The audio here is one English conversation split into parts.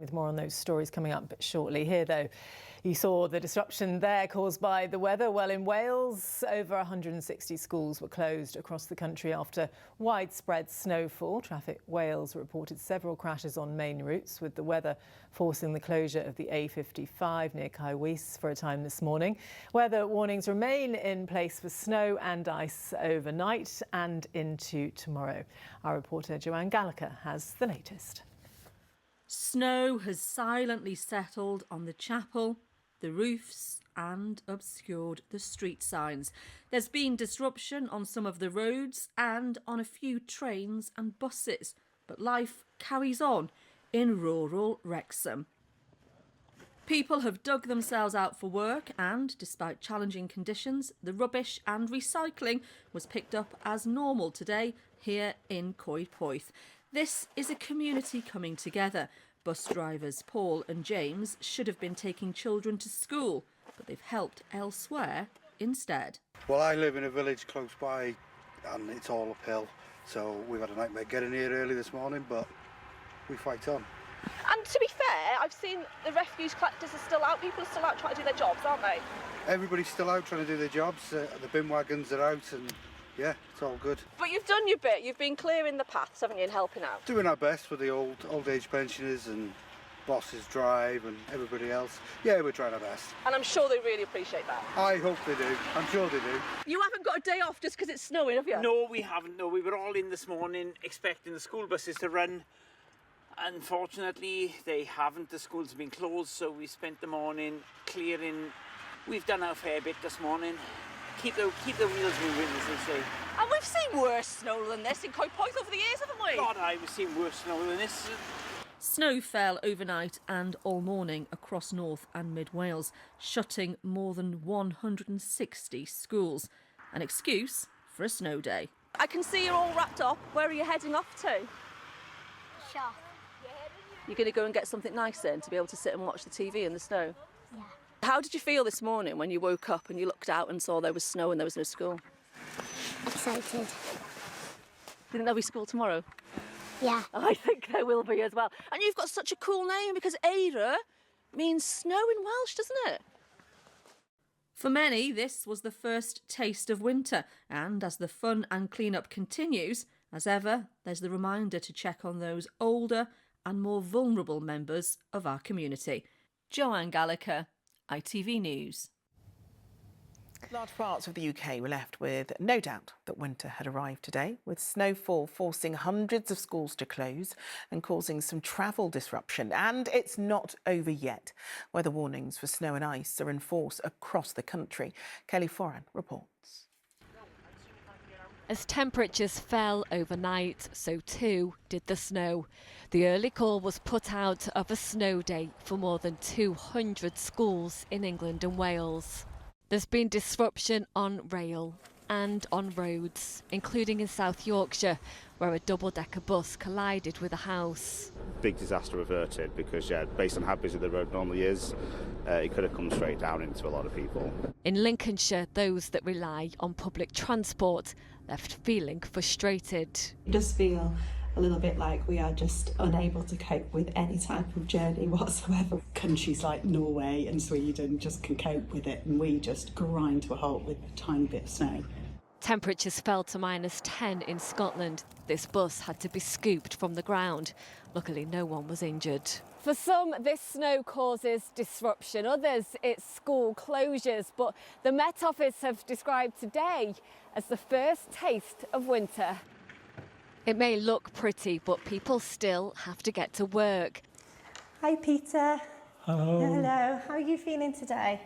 With more on those stories coming up shortly. Here, though, you saw the disruption there caused by the weather. Well, in Wales, over 160 schools were closed across the country after widespread snowfall. Traffic Wales reported several crashes on main routes, with the weather forcing the closure of the A55 near Caerwys for a time this morning. Weather warnings remain in place for snow and ice overnight and into tomorrow. Our reporter Joanne Gallagher has the latest. Snow has silently settled on the chapel, the roofs and obscured the street signs. There's been disruption on some of the roads and on a few trains and buses, but life carries on in rural Wrexham. People have dug themselves out for work and, despite challenging conditions, the rubbish and recycling was picked up as normal today here in Coedpoeth. This is a community coming together. Bus drivers Paul and James should have been taking children to school, but they've helped elsewhere instead. Well, I live in a village close by and it's all uphill, so we've had a nightmare getting here early this morning, but we fight on. And to be fair, I've seen the refuse collectors are still out, people are still out trying to do their jobs, aren't they? Everybody's still out trying to do their jobs, the bin wagons are out and yeah, it's all good. But you've done your bit, you've been clearing the paths, haven't you, and helping out? Doing our best for the old age pensioners and bosses drive and everybody else. Yeah, we're trying our best. And I'm sure they really appreciate that. I hope they do, I'm sure they do. You haven't got a day off just because it's snowing, have you? No, we haven't. No, we were all in this morning expecting the school buses to run. Unfortunately, they haven't. The schools have been closed, so we spent the morning clearing. We've done our fair bit this morning. Keep the wheels moving, as they say. And we've seen worse snow than this in Coedpoeth over the years, haven't we? God, I've seen worse snow than this. Snow fell overnight and all morning across North and Mid Wales, shutting more than 160 schools. An excuse for a snow day. I can see you're all wrapped up. Where are you heading off to? Shop. You're going to go and get something nice then, to be able to sit and watch the TV in the snow? Yeah. How did you feel this morning when you woke up and you looked out and saw there was snow and there was no school? Excited. Think there'll be school tomorrow? Yeah. I think there will be as well. And you've got such a cool name because Eire means snow in Welsh, doesn't it? For many, this was the first taste of winter, and as the fun and clean-up continues, as ever, there's the reminder to check on those older and more vulnerable members of our community. Joanne Gallagher, ITV News. Large parts of the UK were left with no doubt that winter had arrived today, with snowfall forcing hundreds of schools to close and causing some travel disruption. And it's not over yet. Weather warnings for snow and ice are in force across the country. Kelly Foran reports. As temperatures fell overnight, so too did the snow. The early call was put out of a snow day for more than 200 schools in England and Wales. There's been disruption on rail and on roads, including in South Yorkshire, where a double-decker bus collided with a house. Big disaster averted because, based on how busy the road normally is, it could have come straight down into a lot of people. In Lincolnshire, those that rely on public transport left feeling frustrated. It does feel a little bit like we are just unable to cope with any type of journey whatsoever. Countries like Norway and Sweden just can cope with it, and we just grind to a halt with a tiny bit of snow. Temperatures fell to -10 in Scotland. This bus had to be scooped from the ground. Luckily, no one was injured. For some, this snow causes disruption. Others, it's school closures. But the Met Office have described today as the first taste of winter. It may look pretty, but people still have to get to work. Hi, Peter. Hello. Hello. How are you feeling today?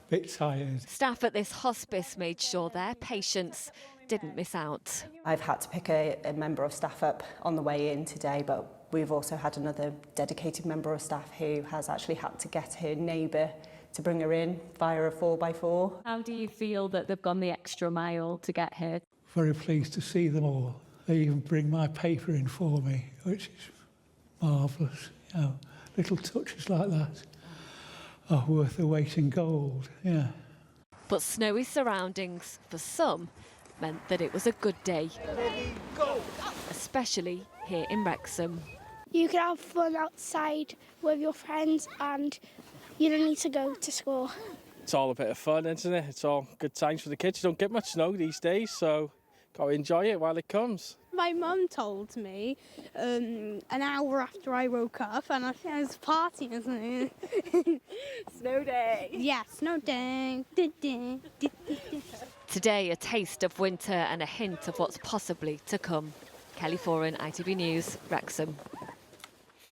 Bit tired. Staff at this hospice made sure their patients didn't miss out. I've had to pick a member of staff up on the way in today, but we've also had another dedicated member of staff who has actually had to get her neighbour to bring her in via a 4x4. How do you feel that they've gone the extra mile to get here? Very pleased to see them all. They even bring my paper in for me, which is marvellous. You know, little touches like that are worth the weight in gold, yeah. But snowy surroundings, for some, meant that it was a good day. Especially here in Wrexham. You can have fun outside with your friends and you don't need to go to school. It's all a bit of fun, isn't it? It's all good times for the kids. You don't get much snow these days, so got to enjoy it while it comes. My mum told me an hour after I woke up, and I think it was a party, isn't it? Snow day. Yeah, snow day. Today, a taste of winter and a hint of what's possibly to come. Kelly Foran, ITV News, Wrexham.